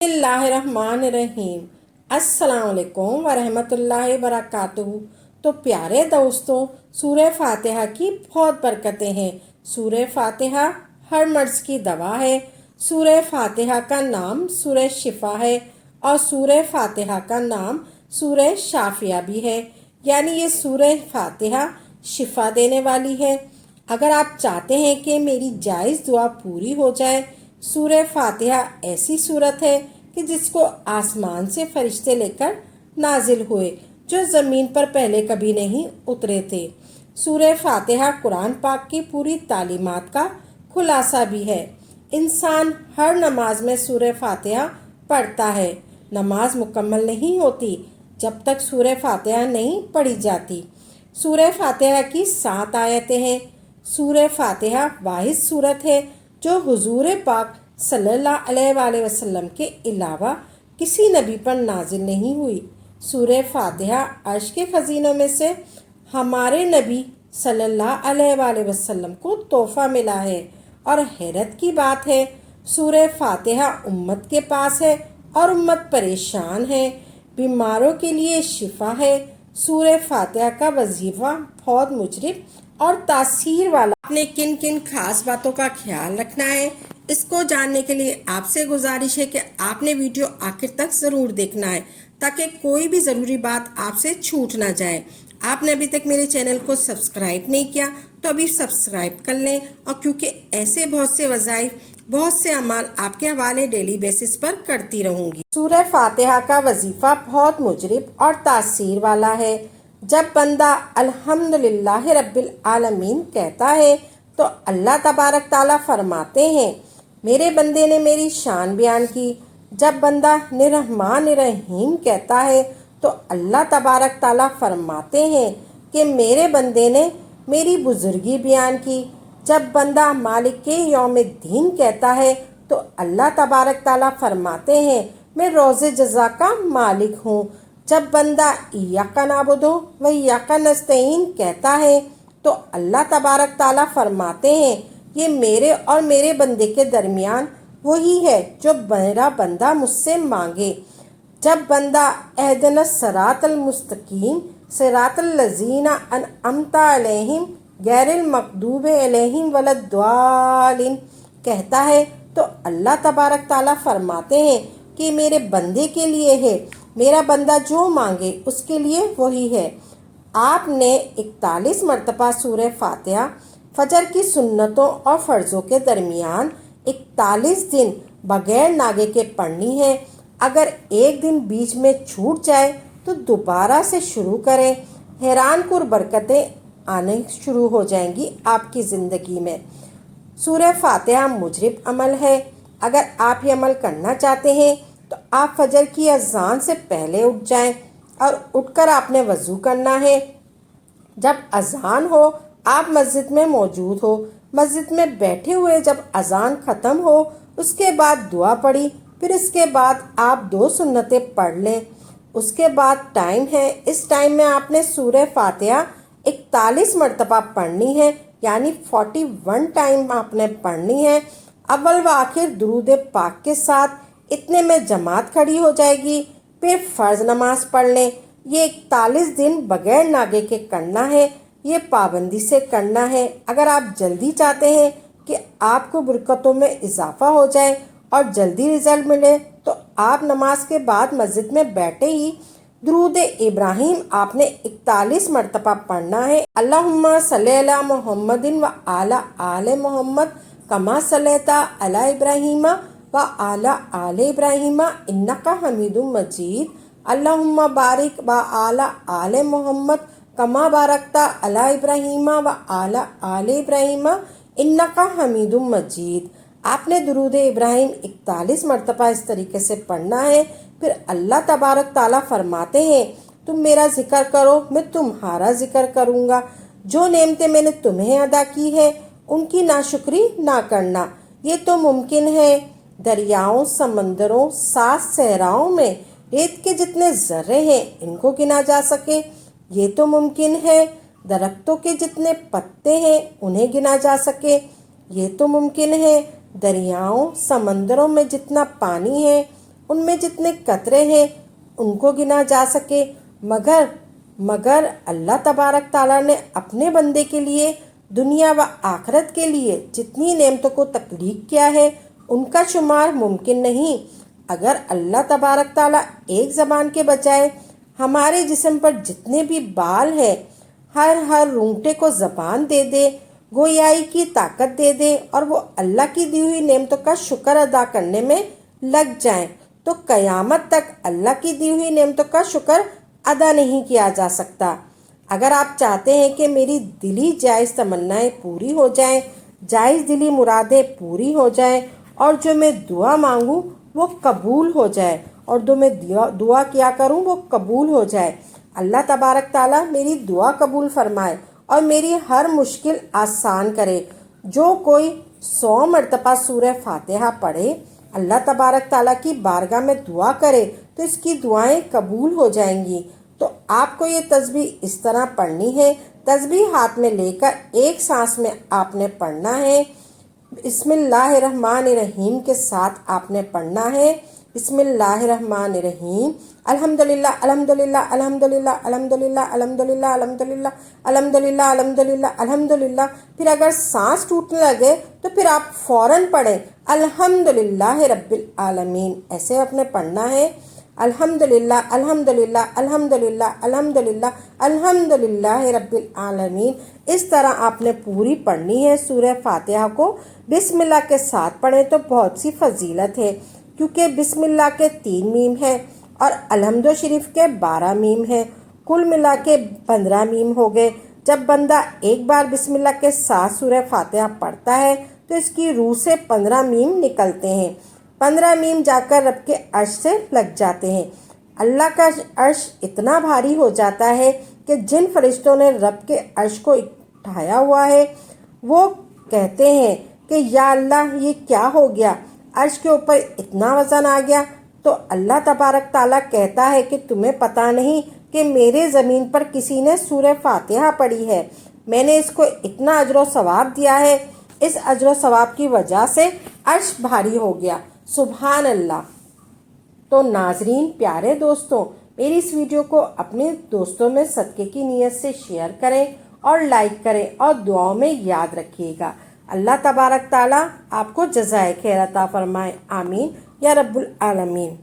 बिस्मिल्लाहिर्रहमानिर्रहीम। अस्सलाम वालेकुम वरहमतुल्लाहि वबरकातुहू। तो प्यारे दोस्तों, सूरह फातिहा की बहुत बरकतें हैं। सूरह फातिहा हर मर्ज की दवा है। सूरह फातिहा का नाम सूरह शिफा है और सूरह फातिहा का नाम सूरह शाफिया भी है। यानी ये सूरह फातिहा शिफा देने वाली है। अगर आप चाहते हैं कि मेरी जायज़ दुआ पूरी हो जाए, सूरह फातिहा ऐसी सूरत है कि जिसको आसमान से फरिश्ते लेकर नाजिल हुए, जो ज़मीन पर पहले कभी नहीं उतरे थे। सूरह फातिहा कुरान पाक की पूरी तालीमात का खुलासा भी है। इंसान हर नमाज में सूरह फातिहा पढ़ता है। नमाज मुकम्मल नहीं होती जब तक सूरह फातिहा नहीं पढ़ी जाती। सूरह फातिहा की 7 आयतें हैं। सूरह फातिहा वाहिद सूरत है जो हुजूर पाक सल्लल्लाहु अलैहि वसल्लम के अलावा किसी नबी पर नाजिल नहीं हुई। सूरह फातिहा अर्श के खजीनों में से हमारे नबी सल्लल्लाहु अलैहि वसल्लम को तोहफा मिला है। और हैरत की बात है, सूरह फातिहा उम्मत के पास है और उम्मत परेशान है। बीमारों के लिए शिफा है। सूरह फातिहा का वजीफा बहुत मुजरिब और तासीर वाला। आपने किन किन खास बातों का ख्याल रखना है, इसको जानने के लिए आपसे गुजारिश है कि आपने वीडियो आखिर तक ज़रूर देखना है ताकि कोई भी ज़रूरी बात आपसे छूट ना जाए। आपने अभी तक मेरे चैनल को सब्सक्राइब नहीं किया तो अभी सब्सक्राइब कर लें, और क्योंकि ऐसे बहुत से वज़ाइफ, बहुत से अमाल आपके हवाले डेली बेसिस पर करती रहूंगी। सूरह फातिहा का वजीफा बहुत मुजरिब और तासीर वाला है। जब बंदा अल्हम्दुलिल्लाह रब्बिल आलमीन कहता है तो अल्लाह तबारक ताला फरमाते हैं, मेरे बंदे ने मेरी शान बयान की। जब बंदा निरहमान निरहीम कहता है तो अल्लाह तबारक ताला फरमाते हैं कि मेरे बंदे ने मेरी बुजुर्गी बयान की। जब बंदा मालिक के यौमिद्दीन कहता है तो अल्लाह तबारक ताला फरमाते हैं, मैं रोज़े जज़ा का मालिक हूँ। जब बंदा इय्याका नाबुदु व इय्याका नस्तईन कहता है तो अल्लाह तबारक ताला फरमाते हैं, ये मेरे और मेरे बंदे के दरमियान वही है जो मेरा बंदा मुझसे मांगे। जब बंदा एहदिना सिरातल मुस्तकीम सिरातल लज़ीना अनअमता अलैहिम गैरिल मग़दूबि अलैहिम वलद्दालिन कहता है तो अल्लाह तबारक ताला फरमाते हैं कि मेरे बंदे के लिए है, मेरा बंदा जो मांगे उसके लिए वही है। आपने 41 मरतबा सूरह फातिहा फजर की सुन्नतों और फ़र्ज़ों के दरमियान 41 दिन बगैर नागे के पढ़नी है। अगर एक दिन बीच में छूट जाए तो दोबारा से शुरू करें। हैरान कुर बरकतें आने शुरू हो जाएंगी आपकी ज़िंदगी में। सूरह फातिहा मुजरिब अमल है। अगर आप ये अमल करना चाहते हैं तो आप फजर की अज़ान से पहले उठ जाएं और उठकर आपने वज़ू करना है। जब अज़ान हो आप मस्जिद में मौजूद हो। मस्जिद में बैठे हुए जब अज़ान ख़त्म हो उसके बाद दुआ पढ़ी, फिर इसके बाद आप 2 सुन्नतें पढ़ लें। उसके बाद टाइम है, इस टाइम में आपने सूरह फातिहा 41 मरतबा पढ़नी है, यानी 41 टाइम आपने पढ़नी है। अव्वल व आखिर दुरूद पाक के साथ इतने में जमात खड़ी हो जाएगी। फिर फ़र्ज़ नमाज पढ़ लें। ये 41 दिन बगैर नागे के करना है, ये पाबंदी से करना है। अगर आप जल्दी चाहते हैं कि आपको बरकतों में इजाफा हो जाए और जल्दी रिजल्ट मिले तो आप नमाज के बाद मस्जिद में बैठे ही दुरूद इब्राहिम आपने 41 मरतबा पढ़ना है। अल्लाहुम्मा सल्ली अला मुहम्मदिन व आला आले मोहम्मद कमा सल्लैता अला इब्राहिम व आला आले इब्राहिम इन्नका हमीदुम मजीद। अल्लाहुम्मा बारिक व आला आले मोहम्मद कमा बारकता अला इब्राहिम व आला आले इब्राहिम इन्नका हमीदुम मजीद। आपने दुरूद इब्राहिम 41 मरतबा इस तरीके से पढ़ना है। फिर अल्लाह तबारक ताला फरमाते हैं, तुम मेरा जिक्र करो मैं तुम्हारा जिक्र करूँगा। जो नेमतें मैंने तुम्हें अदा की है उनकी नाशुक्री ना करना। ये तो मुमकिन है दरियाओं, समंदरों, 7 सहराओं में रेत के जितने ज़र्रे हैं इनको गिना जा सके। ये तो मुमकिन है दरख्तों के जितने पत्ते हैं उन्हें गिना जा सके। ये तो मुमकिन है दरियाओं, समंदरों में जितना पानी है ان میں جتنے قطرے ہیں ان کو گنا جا سکے، مگر اللہ تبارک تعالیٰ نے اپنے بندے کے لیے دنیا و آخرت کے لیے جتنی نعمتوں کو تخلیق کیا ہے ان کا شمار ممکن نہیں۔ اگر اللہ تبارک تعالیٰ ایک زبان کے بجائے ہمارے جسم پر جتنے بھی بال ہیں ہر رونگٹے کو زبان دے دے، گویائی کی طاقت دے دے اور وہ اللہ کی دی ہوئی نعمتوں کا شکر ادا کرنے میں لگ جائیں تو قیامت تک اللہ کی دی ہوئی نعمتوں کا شکر ادا نہیں کیا جا سکتا۔ اگر آپ چاہتے ہیں کہ میری دلی جائز تمنائیں پوری ہو جائیں، جائز دلی مرادیں پوری ہو جائیں اور جو میں دعا مانگوں وہ قبول ہو جائے اور جو میں دعا کیا کروں وہ قبول ہو جائے، اللہ تبارک تعالیٰ میری دعا قبول فرمائے اور میری ہر مشکل آسان کرے۔ جو کوئی 100 مرتبہ سورہ فاتحہ پڑھے، اللہ تبارک تعالیٰ کی بارگاہ میں دعا کرے تو اس کی دعائیں قبول ہو جائیں گی۔ تو آپ کو یہ تسبیح اس طرح پڑھنی ہے، تسبیح ہاتھ میں لے کر ایک سانس میں آپ نے پڑھنا ہے، بسم اللہ الرحمن الرحیم کے ساتھ آپ نے پڑھنا ہے، بسم اللہ الرحمن الرحیم، الحمدللہ الحمدللہ الحمدللہ الحمدللہ الحمدللہ الحمدللہ الحمدللہ الحمدللہ الحمدللہ۔ پھر اگر سانس ٹوٹنے لگے تو پھر آپ فوراً پڑھیں الحمدللہ رب العالمین، ایسے آپ نے پڑھنا ہے، الحمدللہ الحمدللہ الحمدللہ الحمدللہ الحمدللہ رب العالمین۔ اس طرح آپ نے پوری پڑھنی ہے۔ سورہ فاتحہ کو بسم اللہ کے ساتھ پڑھیں تو بہت سی فضیلت ہے، کیونکہ بسم اللہ کے 3 میم ہیں اور الحمد شریف کے 12 میم ہیں، کل ملا کے 15 میم ہو گئے۔ جب بندہ ایک بار بسم اللہ کے ساتھ سورہ فاتحہ پڑھتا ہے تو اس کی روح سے 15 میم نکلتے ہیں، 15 میم جا کر رب کے عرش سے لگ جاتے ہیں۔ اللہ کا عرش اتنا بھاری ہو جاتا ہے کہ جن فرشتوں نے رب کے عرش کو اٹھایا ہوا ہے وہ کہتے ہیں کہ یا اللہ یہ کیا ہو گیا، عرش کے اوپر اتنا وزن آ گیا۔ تو اللہ تبارک تعالیٰ کہتا ہے کہ تمہیں پتہ نہیں کہ میرے زمین پر کسی نے سورہ فاتحہ پڑھی ہے، میں نے اس کو اتنا اجر و ثواب دیا ہے، اس اجر و ثواب کی وجہ سے عرش بھاری ہو گیا، سبحان اللہ۔ تو ناظرین، پیارے دوستوں، میری اس ویڈیو کو اپنے دوستوں میں صدقے کی نیت سے شیئر کریں اور لائک کریں اور دعاؤں میں یاد رکھیے گا۔ اللہ تبارک تعالیٰ آپ کو جزائے خیر عطا فرمائے، آمین یا رب العالمین۔